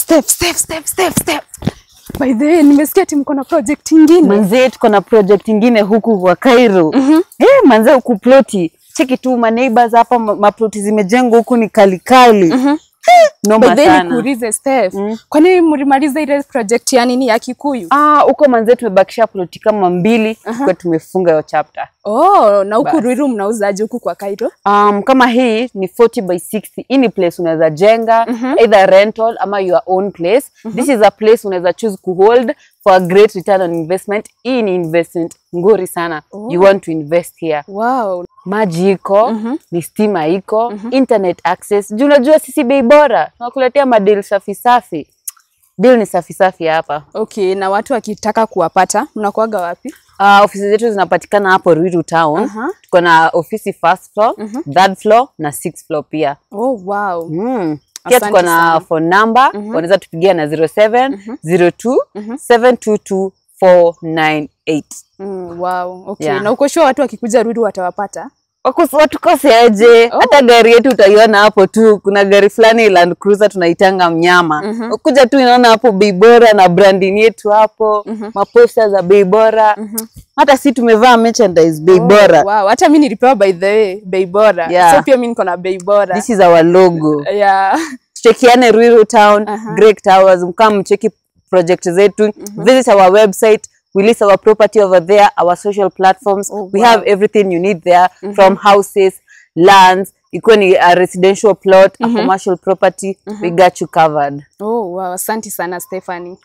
Step. By the way, nimesikia ati mko na project ingine. Manze tuko na project ingine huku kwa Cairo. Manze huku ploti. Cheki tu ma neighbors hapa maploti zimejengwa huku ni kali. Noma sana. Nikuulize Steph. Kwani mlimaliza ile project ya nini ya Kikuyu? Huko manze tumebakisha ploti kama 2 kwa tumefunga hiyo chapter. Na huku Ruiru mnauzaje huku kwa Cairo? Kama hii ni 40 by 60. Hii ni place unaweza jenga either rental ama your own place. This is a place unaweza choose to hold for a great return on investment. Hii ni investment ngori sana. You want to invest here. Wow. Maji iko, ni stima iko, internet access. Juu unajua sisi bei bora. Tunakuletea madeal safi. Deal ni safi hapa. Okay, na watu wakitaka kuwapata, mnakuaga wapi? Ofisi zetu zinapatikana hapo Ruiru town. Tuko na ofisi first floor, third floor na 6th floor pia. Oh wow. Pia tuko na phone number, unaweza tupigia na 07 02 722 498. Wow. Okay. Na uko sure watu wakikuja Ruiru watawapata? Watu kose aje. Hata gari yetu utaiona hapo tu. Kuna gari fulani Land Cruiser tunaitanga mnyama. Ukuja tu inaona hapo bei bora na branding yetu hapo. Maposta za bei bora. Hata si tumevaa merchandise bei bora. Wow, hata mimi nilipewa by the way bei bora. So pia mimi niko na bei bora. This is our logo. Chekiane Ruiru town, Greg Towers, mcheki project zetu. Visit our website. We list our property over there, our social platforms. We have everything you need there, from houses, lands, ikoni a residential plot, a commercial property. We got you covered. Oh wow, asante sana Stephanie.